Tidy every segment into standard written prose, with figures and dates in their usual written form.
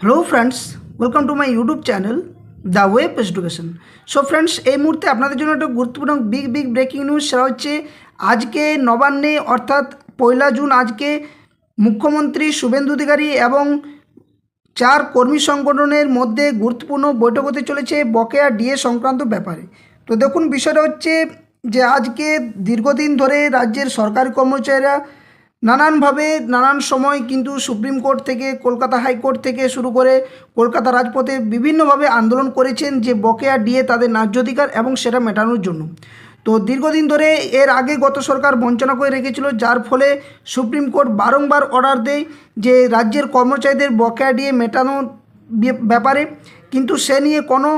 Hello friends, welcome to my YouTube channel the web education. So friends, এই মুহূর্তে আপনাদের জন্য একটা গুরুত্বপূর্ণ বিগ ব্রেকিং নিউজ। সেটা হচ্ছে আজকে নবান্নে অর্থাৎ 1 জুন আজকে মুখ্যমন্ত্রী শুভেন্দু অধিকারী এবং 4 কর্মী সংগঠনের মধ্যে গুরুত্বপূর্ণ বৈঠক হতে চলেছে বকেয়া ডিএ সংক্রান্ত ব্যাপারে। তো দেখুন, বিষয়টা হচ্ছে যে আজকে দীর্ঘদিন ধরে রাজ্যের সরকারি কর্মচারীরা নানানভাবে নানান সময় কিন্তু সুপ্রিম কোর্ট থেকে কলকাতা হাইকোর্ট থেকে শুরু করে কলকাতা রাজপথে বিভিন্নভাবে আন্দোলন করেছেন যে বকেয়া ডিএ তাদের ন্যায্য অধিকার এবং সেটা মেটানোর জন্য। তো দীর্ঘদিন ধরে এর আগে গত সরকার বঞ্চনা করে রেখেছিল, যার ফলে সুপ্রিম কোর্ট বারংবার অর্ডার দেয় যে রাজ্যের কর্মচারীদের বকেয়া ডিএ মেটানোর ব্যাপারে, কিন্তু সে নিয়ে কোনো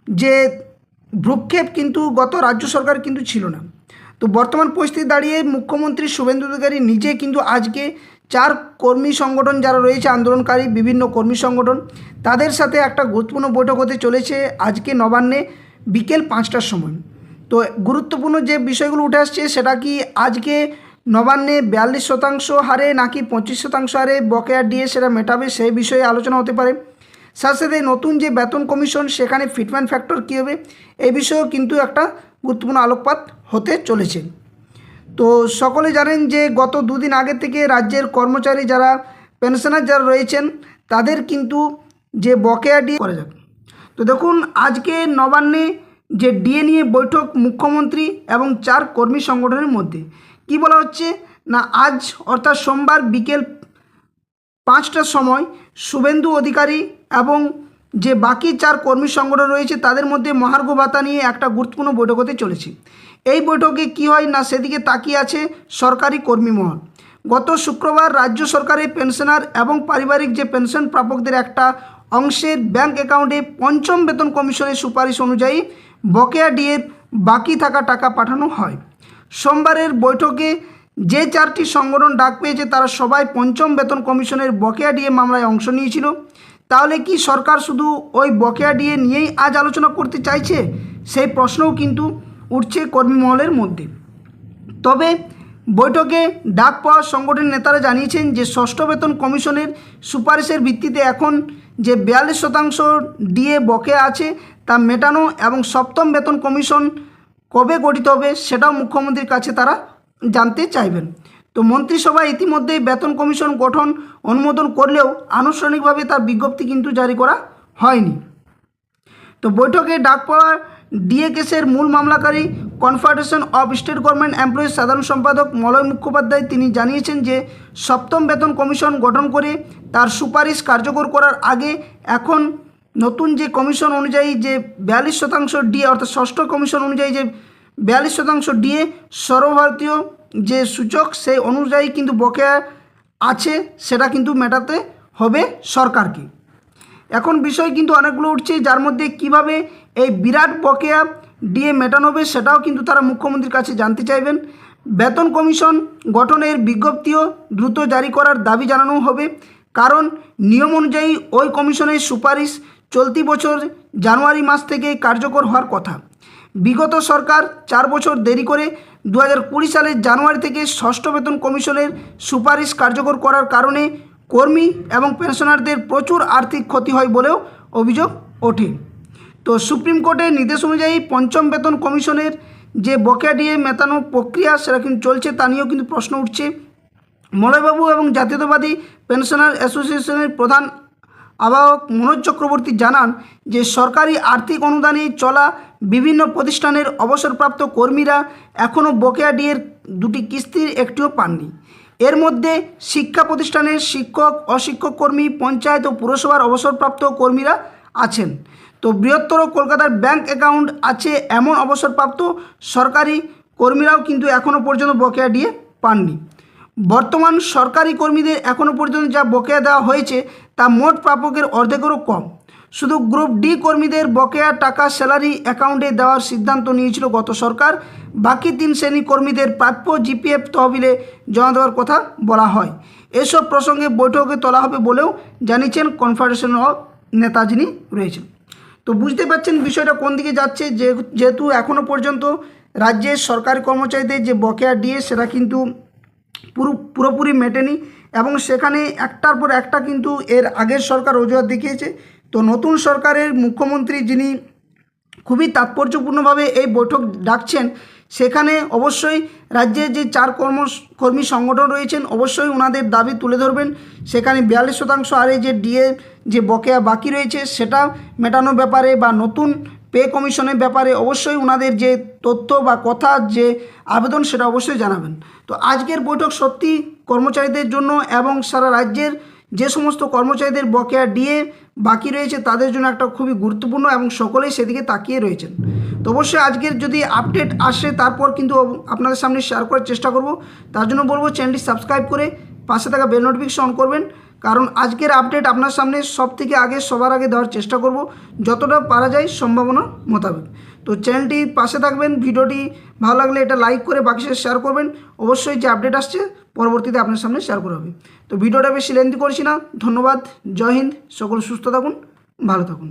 যে ভ্রুক্ষেপ কিন্তু গত রাজ্য সরকার কিন্তু ছিল না। তো বর্তমান পরিস্থিতি দাঁড়িয়ে মুখ্যমন্ত্রী শুভেন্দু অধিকারী নিজে কিন্তু আজকে 4 কর্মী সংগঠন যারা রয়েছে আন্দোলনকারী বিভিন্ন কর্মী সংগঠন, তাদের সাথে একটা গুরুত্বপূর্ণ বৈঠক হতে চলেছে আজকে নবান্নে বিকেল 5টার সময়। তো গুরুত্বপূর্ণ যে বিষয়গুলো উঠে আসছে সেটা কি আজকে নবান্নে 42% হারে নাকি 25% হারে বকেয়া ডিএ সেটা মেটাবে, সেই বিষয়ে আলোচনা হতে পারে। সাথে সাথে নতুন যে বেতন কমিশন সেখানে ফিটমেন্ট ফ্যাক্টর কী হবে, এই বিষয়েও কিন্তু একটা গুরুত্বপূর্ণ আলোকপাত হতে চলেছে। তো সকলে জানেন যে গত 2 দিন আগে থেকে রাজ্যের কর্মচারী যারা পেনশনার যারা রয়েছেন তাদের কিন্তু যে বকেয়া ডিএ করা যাক। তো দেখুন, আজকে নবান্নে যে ডিএ নিয়ে বৈঠক মুখ্যমন্ত্রী এবং 4 কর্মী সংগঠনের মধ্যে কি বলা হচ্ছে না, আজ অর্থাৎ সোমবার বিকেল 5টার সময় শুভেন্দু অধিকারী এবং যে বাকি 4 কর্মী সংগঠন রয়েছে তাদের মধ্যে মহার্ঘ ভাতা নিয়ে একটা গুরুত্বপূর্ণ বৈঠক হতে চলেছে। এই বৈঠকে কি হয় না, সেদিকে তাকিয়ে আছে সরকারি কর্মী মহল। গত শুক্রবার রাজ্য সরকারের পেনশনার এবং পারিবারিক যে পেনশন প্রাপকদের একটা অংশের ব্যাংক অ্যাকাউন্টে 5ম বেতন কমিশনের সুপারিশ অনুযায়ী বকেয়া ডিএর বাকি থাকা টাকা পাঠানো হয়। সোমবারের বৈঠকে যে 4টি সংগঠন ডাক পেয়েছে তারা সবাই 5ম বেতন কমিশনের বকেয়া ডিএ মামলায় অংশ নিয়েছিল। তাহলে কি সরকার শুধু ওই বকেয়া ডিএ নিয়েই আজ আলোচনা করতে চাইছে, সেই প্রশ্নও কিন্তু উঠছে কর্মী মহলের মধ্যে। তবে বৈঠকে ডাক পাওয়া সংগঠনের নেতারা জানিয়েছেন যে 6ষ্ঠ বেতন কমিশনের সুপারিশের ভিত্তিতে এখন যে 42% ডিএ বকেয়া আছে তা মেটানো এবং 7ম বেতন কমিশন কবে গঠিত হবে সেটাও মুখ্যমন্ত্রীর কাছে তারা জানতে চাইবেন। তো মন্ত্রিসভা ইতিমধ্যেই বেতন কমিশন গঠন অনুমোদন করলেও আনুষ্ঠানিকভাবে তার বিজ্ঞপ্তি কিন্তু জারি করা হয়নি। তো বৈঠকে ডাক পাওয়া ডিএ কেসের মূল মামলাকারী confederation of state government employees সাধারণ সম্পাদক মলয় মুখোপাধ্যায় তিনি জানিয়েছেন যে 7ম বেতন কমিশন গঠন করে তার সুপারিশ কার্যকর করার আগে এখন নতুন যে কমিশন অনুযায়ী যে 42% ডিএ অর্থাৎ 6ষ্ঠ কমিশন অনুযায়ী যে 42% ডিএ সর্বভারতীয় যে সূচক সেই অনুযায়ী কিন্তু বকেয়া আছে সেটা কিন্তু মেটাতে হবে সরকারকে। এখন বিষয় কিন্তু অনেকগুলো উঠছে, যার মধ্যে কিভাবে এই বিরাট বকেয়া ডিএ মেটানো হবে সেটাও কিন্তু তারা মুখ্যমন্ত্রীর কাছে জানতে চাইবেন। বেতন কমিশন গঠনের বিজ্ঞপ্তিও দ্রুত জারি করার দাবি জানানো হবে, কারণ নিয়ম অনুযায়ী ওই কমিশনের সুপারিশ চলতি বছর জানুয়ারি মাস থেকে কার্যকর হওয়ার কথা। বিগত সরকার 4 বছর দেরি করে 2020 সালের জানুয়ারি থেকে 6ষ্ঠ বেতন কমিশনের সুপারিশ কার্যকর করার কারণে কর্মী এবং পেনশনারদের প্রচুর আর্থিক ক্ষতি হয় বলেও অভিযোগ ওঠে। তো সুপ্রিম কোর্টের নির্দেশ অনুযায়ী 5ম বেতন কমিশনের যে বকেয়া ডিএ মেটানোর প্রক্রিয়া সেটা কিন্তু চলছে, তা নিয়েও কিন্তু প্রশ্ন উঠছে। মলয়বাবু এবং জাতীয়তাবাদী পেনশনার অ্যাসোসিয়েশনের প্রধান আহ্বায়ক মনোজ চক্রবর্তী জানান যে সরকারি আর্থিক অনুদানে চলা বিভিন্ন প্রতিষ্ঠানের অবসরপ্রাপ্ত কর্মীরা এখনও বকেয়া ডিএর 2টি কিস্তির একটিও পাননি। এর মধ্যে শিক্ষা প্রতিষ্ঠানের শিক্ষক, অশিক্ষক কর্মী, পঞ্চায়েত ও পুরসভার অবসরপ্রাপ্ত কর্মীরা আছেন। তো বৃহত্তর কলকাতার ব্যাংক অ্যাকাউন্ট আছে এমন অবসরপ্রাপ্ত সরকারি কর্মীরাও কিন্তু এখনও পর্যন্ত বকেয়া ডিএ পাননি। বর্তমান সরকারি কর্মীদের এখনও পর্যন্ত যা বকেয়া দেওয়া হয়েছে তা মোট প্রাপকের অর্ধেকেরও কম। শুধু গ্রুপ ডি কর্মীদের বকেয়া টাকা স্যালারি অ্যাকাউন্টে দেওয়ার সিদ্ধান্ত নিয়েছিল গত সরকার। বাকি 3 শ্রেণী কর্মীদের প্রাপ্য জিপিএফ তহবিলে জমা দেওয়ার কথা বলা হয়। এসব প্রসঙ্গে বৈঠকে তোলা হবে বলেও জানিয়েছেন কনফেডারেশন অফ নেতা যিনি রয়েছেন। তো বুঝতে পারছেন বিষয়টা কোন দিকে যাচ্ছে, যেহেতু এখনও পর্যন্ত রাজ্যের সরকারি কর্মচারীদের যে বকেয়া ডিএ সেটা কিন্তু পুরোপুরি মেটেনি এবং সেখানে একটার পর একটা কিন্তু এর আগের সরকার অজুহাত দেখিয়েছে। তো নতুন সরকারের মুখ্যমন্ত্রী যিনি খুবই তাৎপর্যপূর্ণভাবে এই বৈঠক ডাকছেন, সেখানে অবশ্যই রাজ্যের যে 4 কর্মী সংগঠন রয়েছেন অবশ্যই ওনাদের দাবি তুলে ধরবেন। সেখানে 42% হারে যে ডিএ যে বকেয়া বাকি রয়েছে সেটা মেটানোর ব্যাপারে বা নতুন পে কমিশনের ব্যাপারে অবশ্যই ওনাদের যে তথ্য বা কথা যে আবেদন সেটা অবশ্যই জানাবেন। তো আজকের বৈঠক সত্যি কর্মচারীদের জন্য এবং সারা রাজ্যের যে সমস্ত কর্মচারীদের বকেয়া ডিএ বাকি রয়েছে তাদের জন্য একটা খুবই গুরুত্বপূর্ণ এবং সকলেই সেদিকে তাকিয়ে রয়েছেন। তো অবশ্যই আজকের যদি আপডেট আসে তারপর কিন্তু আপনাদের সামনে শেয়ার করার চেষ্টা করব। তার জন্য বলবো চ্যানেলটি সাবস্ক্রাইব করে পাশে থাকা বেল নোটিফিকেশন অন করবেন, কারণ আজকের আপডেট আপনার সামনে সবথেকে আগে সবার আগে দেওয়ার চেষ্টা করব যতটা পারা যায় সম্ভাবনা মোতাবেক। তো চ্যানেলটি পাশে থাকবেন, ভিডিওটি ভালো লাগলে এটা লাইক করে বাকি সাথে শেয়ার করবেন। অবশ্যই যে আপডেট আসছে পরবর্তীতে আপনার সামনে শেয়ার করা হবে। তো ভিডিওটা বেশি লেন্থি করছি না, ধন্যবাদ, জয় হিন্দ, সকল সুস্থ থাকুন, ভালো থাকুন।